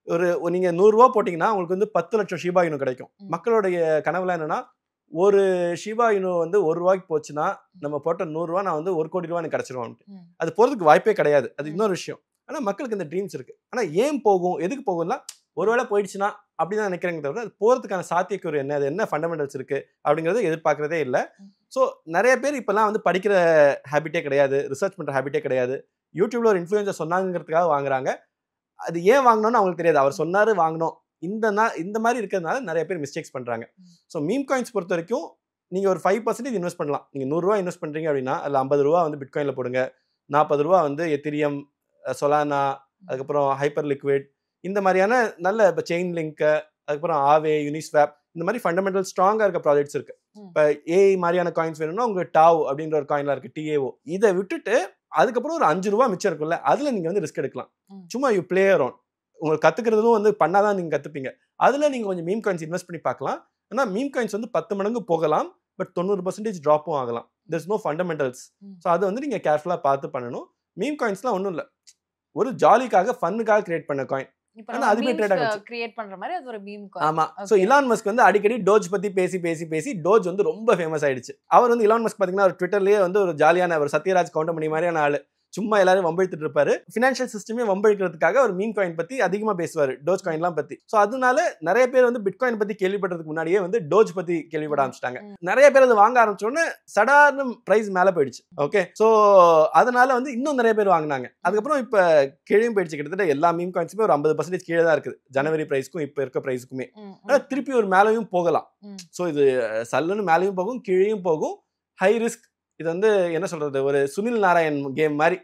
ஒரு நீங்க 100 ரூபா போட்டீங்கன்னா உங்களுக்கு வந்து 10 லட்சம் ஷீபா இனு கிடைக்கும். மக்களுடைய கனவுல என்னன்னா ஒரு ஷீபா இனு வந்து 1 ரூபாய்க்கு போச்சுன்னா நம்ம போட்ட 100 ரூபா நான் வந்து 1 கோடி ரூபா எனக்கு கிடைச்சிருவான். அது போறதுக்கு வாய்ப்பே கிடையாது. அது இன்னொரு விஷயம். ஆனா மக்களுக்கு இந்த ட்ரீம்ஸ் இருக்கு. ஆனா ஏன் போகும், எதுக்கு போகும்னா ஒருவேளை போயிடுச்சுன்னா அப்படிதான் நினைக்கிறேங்க தவிர அது போறதுக்கான சாத்தியக்கூறு என்ன, அது என்ன ஃபண்டமெண்டல்ஸ் இருக்கு அப்படிங்கறத எதிர்பார்க்கறதே இல்லை. ஸோ நிறைய பேர் இப்பெல்லாம் வந்து படிக்கிற ஹேபிட்டே கிடையாது, ரிசர்ச் பண்ற ஹேபிட்டே கிடையாது. யூடியூப்ல ஒரு இன்ஃப்ளூயன்சர் சொன்னாங்கிறதுக்காக வாங்குறாங்க. அது ஏன் வாங்கணும்னு அவங்களுக்கு தெரியாது. அவர் சொன்னாரு வாங்கணும். இந்த மாதிரி இருக்கிறதுனால நிறைய பேர் மிஸ்டேக்ஸ் பண்றாங்க. ஸோ மீம் காயின்ஸ் பொறுத்த வரைக்கும் நீங்க ஒரு 5% இன்வெஸ்ட் பண்ணலாம். நீங்க 100 ரூபா இன்வெஸ்ட் பண்றீங்க அப்படின்னா அதுல 50 ரூபா வந்து பிட்காயின்ல போடுங்க, 40 ரூபா வந்து எத்திரியம், சொலானா, அதுக்கப்புறம் ஹைப்பர் லிக்விட், இந்த மாதிரியான நல்ல இப்போ செயின் லிங்க், அதுக்கப்புறம் ஆவே, யூனிஸ்வாப், இந்த மாதிரி ஃபண்டமெண்டல் ஸ்ட்ராங்கா இருக்க ப்ராஜெக்ட்ஸ் இருக்கு. இப்போ ஏஐ மாதிரியான காயின்ஸ் வேணும்னா உங்களுக்கு டாவ் அப்படிங்கிற ஒரு காயின்லாம் இருக்கு, TAO. இதை விட்டுட்டு அதுக்கப்புறம் ஒரு 5 ரூபா மிச்சம் இருக்குல்ல, அதுல நீங்க வந்து ரிஸ்க் எடுக்கலாம். சும்மா யூ பிளே அரவுண்ட். உங்களுக்கு கத்துக்கிறதும் வந்து பண்ணாதான் நீங்க கத்துப்பீங்க. அதுல நீங்க கொஞ்சம் மீம் காயின்ஸ் இன்வெஸ்ட் பண்ணி பார்க்கலாம். ஆனா மீம் காயின்ஸ் வந்து 10 மடங்கு போகலாம், பட் 90% ட்ராப்பும் ஆகலாம். There is no fundamentals. So அது வந்து நீங்க கேர்ஃபுல்லா பார்த்து பண்ணணும். மீம் காயின்ஸ்லாம் ஒன்றும் இல்லை, ஒரு ஜாலிக்காக ஃபன்னுக்காக கிரியேட் பண்ண காயின். ஆமா. சோ இலான் மஸ்க் வந்து அடிக்கடி டோஜ் பத்தி பேசி டோஜ் வந்து ரொம்ப ஃபேமஸ் ஆயிடுச்சு. அவர் வந்து இலான் மஸ்க் பாத்தீங்கன்னா ட்விட்டர்லயே வந்து ஒரு ஜாலியான ஒரு சத்யராஜ் கவுண்டமணி மாதிரியான ஆளு. சும்மா எல்லாரும் வம்பிழுத்துட்டு இருப்பாரு. ஃபினான்ஷியல் சிஸ்டமே வம்பிழுக்கிறதுக்காக ஒரு மீம் காயின் பத்தி அதிகமா பேசுவாரு, டோஜ் காயின்லாம் பத்தி. சோ அதனால நிறைய பேர் வந்து பிட்காயின் பத்தி கேள்விப்படுறதுக்கு முன்னாடியே வந்து டோஜ் பத்தி கேள்விப்பட ஆரம்பிச்சிட்டாங்க. நிறைய பேர் அதை வாங்க ஆரம்பிச்சோன்னு சடார்னு பிரைஸ் மேல போயிடுச்சு. ஓகே, சோ அதனால வந்து இன்னும் நிறைய பேர் வாங்கினாங்க. அதுக்கப்புறம் இப்ப கீழே போயிடுச்சு. கிட்டத்தட்ட எல்லா மீம் காயின்ஸுமே ஒரு 50% கீழே தான் இருக்குது, ஜனவரி பிரைஸ்க்கும் இப்ப இருக்க பிரைஸ்க்குமே. ஆனா திருப்பி ஒரு மேலையும் போகலாம். சோ இது சல்லுன்னு மேலையும் போகும், கீழேயும் போகும். High risk. இது வந்து என்ன சொல்றது, ஒரு சுனில் நாராயண் கேம் மாதிரி.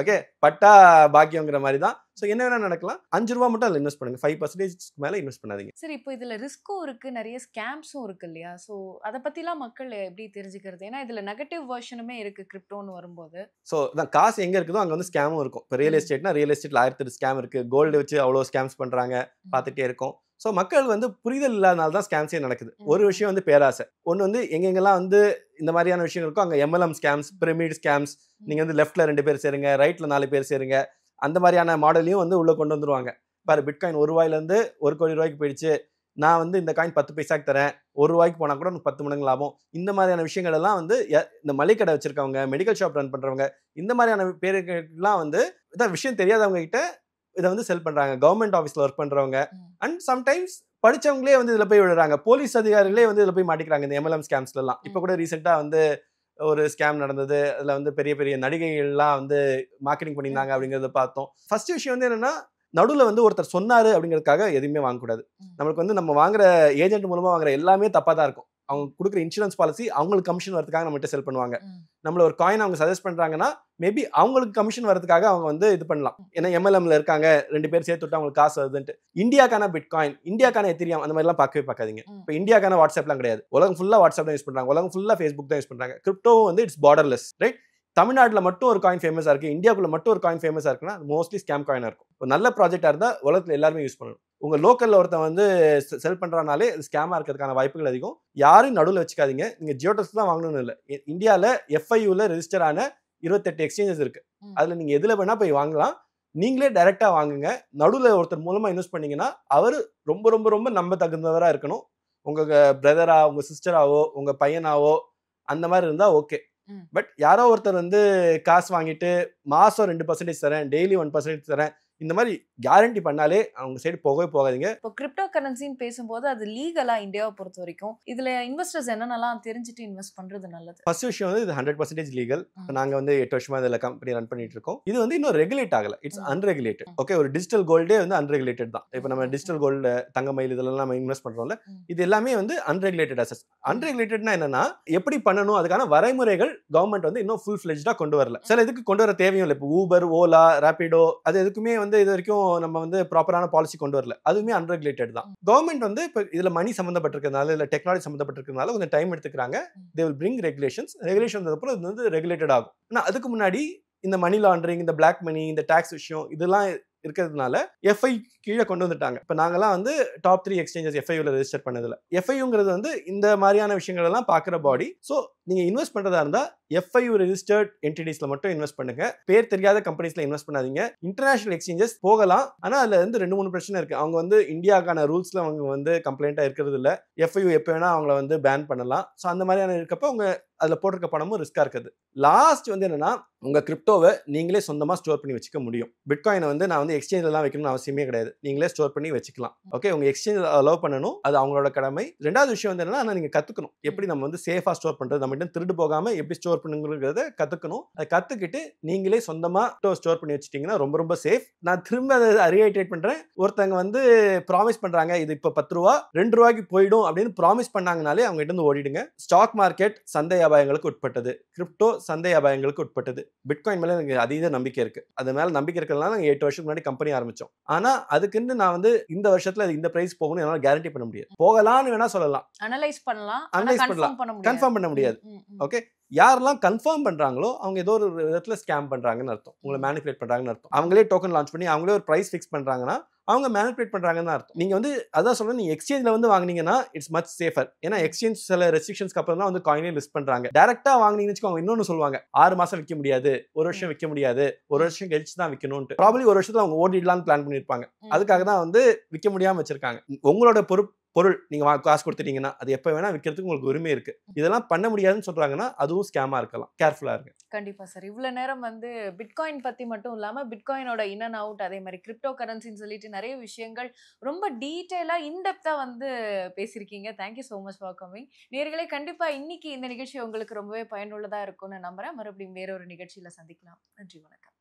ஓகே, பட்டா பாக்கியங்கிற மாதிரி தான். சோ என்ன வேணா நடக்கலாம். 5 ரூபா மட்டும் அதுல இன்வெஸ்ட் பண்ணுங்க, 5% மேல இன்வெஸ்ட் பண்ணாதீங்க. சரி, இப்போ இதுல ரிஸ்க்கும் இருக்கு, நிறைய ஸ்கேம்ஸும் இருக்கு இல்லையா? சோ அத பத்திலாம் மக்கள் எப்படி தெரிஞ்சுக்கிறது? ஏன்னா இதுல நெகட்டிவ் வெர்ஷனுமே இருக்கு கிரிப்டோன்னு வரும்போது. சோ தான் காசு எங்க இருக்குதோ அங்க வந்து ஸ்கேமும் இருக்கும். இப்போ ரியல் எஸ்டேட்னா ரியல் எஸ்டேட்ல 1008 ஸ்கேம் இருக்கு. கோல்டு வச்சு அவ்வளவு ஸ்கேம்ஸ் பண்றாங்க, பார்த்துட்டே இருக்கும். ஸோ மக்கள் வந்து புரிதல் இல்லாதனால தான் ஸ்கேம்ஸே நடக்குது. ஒரு விஷயம் வந்து பேராசை. ஒன்று வந்து எங்கெங்கெல்லாம் வந்து இந்த மாதிரியான விஷயம் இருக்கும் அங்கே MLM ஸ்கேம்ஸ், பிரமிட் ஸ்கேம்ஸ், நீங்கள் வந்து லெஃப்ட்ல 2 பேர் சேருங்க, ரைட்ல 4 பேர் சேருங்க, அந்த மாதிரியான மாடலையும் வந்து உள்ள கொண்டு வந்துருவாங்க. பாரு, பிட்காயின் 1 ரூபாயிலேருந்து 1 கோடி ரூபாய்க்கு போயிடுச்சு, நான் வந்து இந்த காயின் 10 பைசாக்கு தரேன், 1 ரூபாய்க்கு போனால் கூட 10 மடங்கு லாபம். இந்த மாதிரியான விஷயங்கள் எல்லாம் வந்து இந்த மளிகை கடை வச்சிருக்கவங்க, மெடிக்கல் ஷாப் ரன் பண்றவங்க, இந்த மாதிரியான பேருக்கெல்லாம் வந்து இதான் விஷயம் தெரியாதவங்க கிட்ட இதை வந்து செல் பண்றாங்க. கவர்மெண்ட் ஆஃபீஸ்ல ஒர்க் பண்றவங்க அண்ட் சம்டைம்ஸ் படிச்சவங்களே வந்து இதுல போய் விழுறாங்க. போலீஸ் அதிகாரிகளே வந்து இதுல போய் மாட்டிக்கிறாங்க இந்த MLM ஸ்கேம்ஸ்ல எல்லாம். இப்ப கூட ரீசெண்டா வந்து ஒரு ஸ்கேம் நடந்தது. அதுல வந்து பெரிய பெரிய நடிகைகள்லாம் வந்து மார்க்கெட்டிங் பண்ணியிருந்தாங்க அப்படிங்கறத பார்த்தோம். ஃபர்ஸ்ட் விஷயம் வந்து என்னன்னா, நடுவுல வந்து ஒருத்தர் சொன்னாரு அப்படிங்கிறதுக்காக எதுவுமே வாங்கக்கூடாது. நம்மளுக்கு வந்து நம்ம வாங்குற ஏஜென்ட் மூலமா வாங்குற எல்லாமே தப்பா தான் இருக்கும். அவங்க கொடுக்குற இன்சூரன்ஸ் பாலிசி அவங்களுக்கு கமிஷன் வரதுக்காக நம்மகிட்ட செல் பண்ணுவாங்க. நம்மள ஒரு காயின் அவங்க சஜஸ்ட் பண்றாங்கன்னா மேபி அவங்களுக்கு கமிஷன் வரதுக்காக அவங்க வந்து இது பண்ணலாம். ஏன்னா MLMல இருக்காங்க 2 பேர் சேர்த்து விட்டு அவங்களுக்கு காசு வருதுன்ட்டு. இந்தியாக்கான பிட்காயின், இந்தியாக்கான எத்திரியம் அந்த மாதிரிலாம் பார்க்கவே பார்க்காதீங்க. இப்போ இந்தியாக்கான வாட்ஸ்அப்லாம் கிடையாது. உலகம் ஃபுல்லா வாட்ஸ்அப் தான் யூஸ் பண்றாங்க, உலகம் ஃபுல்லா ஃபேஸ்புக் தான் யூஸ் பண்றாங்க. கிரிப்டோவும் வந்து இட்ஸ் பார்டர்லெஸ், ரைட்? தமிழ்நாட்டில் மட்டும் ஒரு காயின் ஃபேமஸா இருக்கு, இந்தியாவுக்குள்ள மட்டும் ஒரு காயின் ஃபேமஸா இருக்குன்னா மோஸ்ட்லி ஸ்கேம் காயினா இருக்கும். ஒரு நல்ல ப்ராஜெக்டா இருந்தா உலகத்துல எல்லாருமே யூஸ் பண்ணணும். உங்க லோக்கல்ல ஒருத்தன் வந்து செல் பண்றானாலே ஸ்கேமா இருக்கிறதுக்கான வாய்ப்புகள் அதிகம். யாரையும் நடுவில் வச்சுக்காதீங்க. நீங்க ஜியோடெக்ஸ் தான் வாங்கணும்னு இல்லை. இந்தியாவில் FIUல ரெஜிஸ்டர் ஆன 28 எக்ஸ்சேஞ்சஸ் இருக்கு. அதுல நீங்க எதுல வேணா போய் வாங்கலாம். நீங்களே டைரக்டா வாங்குங்க. நடுவில் ஒருத்தர் மூலமா இன்வெஸ்ட் பண்ணீங்கன்னா அவர் ரொம்ப ரொம்ப ரொம்ப நம்ப தகுந்தவரா இருக்கணும். உங்க பிரதரா, உங்க சிஸ்டராவோ, உங்க பையனாவோ அந்த மாதிரி இருந்தா ஓகே. பட் யாரோ ஒருத்தர் வந்து காசு வாங்கிட்டு மாசம் 2% தரேன், டெய்லி 1% தரேன், இந்த மாதிரி கேரண்டி பண்ணாலே அவங்க சைடு போகவே போகாதீங்க. இப்போ கிரிப்டோ கரன்சின்னு பேசும்போது அது லீகலா இந்தியாவை பொறுத்த வரைக்கும் இதுல இன்வெஸ்டர்ஸ் என்னென்னலாம் தெரிஞ்சுட்டு இன்வெஸ்ட் பண்றது நல்லது? ஃபர்ஸ்ட் விஷயம் வந்து இது 100% லீகல். நாங்க வந்து 8 வருஷமா இதுல கம்பெனி ரன் பண்ணிட்டு இருக்கோம். இது வந்து இன்னும் ரெகுலேட் ஆகல, இட்ஸ் அன்ரெகுலேட்டட். ஓகே, ஒரு டிஜிட்டல் கோல்டே வந்து அன்ரெகுலேட்டட் தான். இப்போ நம்ம டிஜிட்டல் கோல்டு, தங்கமயில் இதெல்லாம் நம்ம இன்வெஸ்ட் பண்றோம்ல, இது எல்லாமே வந்து அன்ரெகுலேட்டட் அசெட்ஸ். அன்ரெகுலேட்டட்னா என்னன்னா எப்படி பண்ணணும் அதுக்கான வரைமுறைகள் கவர்மெண்ட் வந்து இன்னும் ஃபுல் ஃபிளெஜ்டா கொண்டு வரல. சில இதுக்கு கொண்டு வர தேவையும் இல்லை. இப்போ ஊபர், ஓலா, ராபிடோ அது எதுக்குமே வந்து இது வரைக்கும் நம்ம வந்து ப்ராப்பரான பாலிசி கொண்டு வரல. அதுவுமே அன்ரெகுலேட்டட் தான். கவர்மெண்ட் வந்து இப்போ இதுல மணி சம்பந்தப்பட்டிருக்கிறதுனால இல்ல டெக்னாலஜி சம்பந்தப்பட்டிருக்கிறதுனால கொஞ்சம் டைம் எடுத்துக்கிறாங்க. they will bring regulations. Regulation அப்புறம் இது வந்து ரெகுலேட்டட் ஆகும். ஆனா அதுக்கு முன்னாடி இந்த மணி லாண்டரிங், இந்த பிளாக் மணி, இந்த டாக்ஸ் விஷயம் இதெல்லாம் இருக்கிறதுனால FI கீழே கொண்டு வந்துட்டாங்க. இப்போ நாங்கெல்லாம் வந்து டாப் 3 எக்ஸ்சேஞ்சஸ் FIUல ரெஜிஸ்டர் பண்ணதுல. FIUங்கிறது வந்து இந்த மாதிரியான விஷயங்கள் எல்லாம் பார்க்குற பாடி. ஸோ நீங்க இன்வெஸ்ட் பண்றதா இருந்தா FIU ரெஜிஸ்டர்ட் என்டிட்டிஸ்ல மட்டும் இன்வெஸ்ட் பண்ணுங்க. பேர் தெரியாத கம்பெனிஸ்ல இன்வெஸ்ட் பண்ணாதீங்க. இன்டர்நேஷனல் எக்ஸ்சேஞ்சஸ் போகலாம், ஆனா அதுல வந்து 2-3 பிரச்சனை இருக்கு. அவங்க வந்து இந்தியாக்கான ரூல்ஸ்ல அவங்க வந்து கம்ப்ளைண்டா இருக்கிறது இல்ல. FIU எப்போ வேணா அவங்கள வந்து பேன் பண்ணலாம். ஸோ அந்த மாதிரியான இருக்கப்ப அவங்க அதுல போட்டிருக்க பணமும் ரிஸ்கா இருக்குது. லாஸ்ட் வந்து என்னன்னா உங்க கிரிப்டோவை நீங்களே சொந்தமா ஸ்டோர் பண்ணி வச்சுக்க முடியும். பிட்காயினை வந்து நான் வந்து எக்ஸ்சேஞ்சில் எல்லாம் வைக்கணும்னு அவசியமே கிடையாது. நீங்களே ஸ்டோர் பண்ணி வச்சுக்கலாம். ஓகே, உங்க எக்ஸ்சேஞ்ச் அலோவ் பண்ணணும், அது அவங்களோட கடமை. ரெண்டாவது விஷயம் வந்து என்னன்னா நீங்க கத்துக்கணும் எப்படி நம்ம வந்து சேஃபா ஸ்டோர் பண்றது, நம்ம திருடு போகாம எப்படி ஸ்டோர் பண்ணுங்கிறத கத்துக்கணும். அதை கத்துக்கிட்டு நீங்களே சொந்தமா ஸ்டோர் பண்ணி வச்சுட்டீங்கன்னா ரொம்ப ரொம்ப சேஃப். நான் திரும்ப அதை ரீஐட்ரேட் பண்றேன். ஒருத்தங்க வந்து ப்ராமிஸ் பண்றாங்க இது இப்ப 10 ரூபா 2 ரூபாய்க்கு போயிடும் அப்படின்னு ப்ராமிஸ் பண்ணாங்கனாலே அவங்க கிட்ட இருந்து ஓடிடுங்க. ஸ்டாக் மார்க்கெட் சந்தை அபாயங்களுக்கு உட்பட்டது, கிரிப்டோ சந்தை அபாயங்களுக்கு உட்பட்டது. பிட்காயின் மேல எனக்கு அதீத நம்பிக்கை இருக்கு. அது மேல நம்பிக்கை இருக்கிறதுனால நாங்கள் 8 வருஷத்துக்கு முன்னாடி கம்பெனி ஆரம்பிச்சோம். ஆனா அதுக்குன்னு நான் வந்து இந்த வருஷத்துல இந்த பிரைஸ் போகணும் என்னால கேரண்டி பண்ண முடியாது. போகலாம்னு வேணா சொல்லலாம், அனலைஸ் பண்ணலாம், கன்ஃபார்ம் பண்ண முடியாது. ஓகே, யாரெல்லாம் கன்ஃபார்ம் பண்றாங்களோ அவங்க ஏதோ ஒரு விதத்துல ஸ்கேம் பண்றாங்கன்னு அர்த்தம், உங்களை மேனிபுலேட் பண்றாங்கன்னு அர்த்தம். அவங்களே டோக்கன் லான்ச் பண்ணி அவங்களே ஒரு பிரைஸ் ஃபிக்ஸ் பண்றாங்கன்னா அவங்க மேனிபுலேட் பண்றாங்கன்னு அர்த்தம். நீங்க வந்து அதான் சொல்றேன், நீங்க எக்ஸ்சேஞ்சில் வந்து வாங்குனீங்கன்னா இட்ஸ் மச் சேஃபர். ஏன்னா எக்ஸ்சேஞ்ச் சில ரெஸ்ட்ரிக்ஷன்ஸ்க்கு அப்புறம் தான் வந்து காயினே லிஸ்ட் பண்றாங்க. டைரக்டா வாங்குனீங்கன்னு வச்சுக்கோங்க, இன்னொன்னு சொல்லுவாங்க 6 மாசம் விற்க முடியாது, 1 வருஷம் விற்க முடியாது, 1 வருஷம் கழிச்சு தான் விற்கணும்னு. ப்ராபபிலி 1 வருஷத்துல அவங்க ஓடிடலாம்னு பிளான் பண்ணிருப்பாங்க. அதுக்காக தான் வந்து விற்க முடியாம வச்சிருக்காங்க. உங்களோட பொருள் நீங்க காசு கொடுத்துட்டீங்கன்னா அது எப்ப வேணா விற்கிறதுக்கு உங்களுக்கு உரிமை இருக்கு. இதெல்லாம் பண்ண முடியாதுன்னு சொல்றாங்கன்னா அதுவும் ஸ்கேமா இருக்கலாம். கேர்ஃபுல்லா இருங்க. கண்டிப்பா சார். இவ்வளவு நேரம் வந்து பிட்காயின் பத்தி மட்டும் இல்லாம பிட்காயினோட இன் அண்ட் அவுட், அதே மாதிரி கிரிப்டோ கரன்சின்னு சொல்லிட்டு நிறைய விஷயங்கள் ரொம்ப டீடைலா இன்டெப்தா வந்து பேசியிருக்கீங்க. Thank you so much for coming. நேயர்களே, கண்டிப்பா இன்னைக்கு இந்த நிகழ்ச்சி உங்களுக்கு ரொம்பவே பயனுள்ளதா இருக்கும்னு நம்புறேன். மறுபடியும் வேற ஒரு நிகழ்ச்சியில சந்திக்கலாம். நன்றி, வணக்கம்.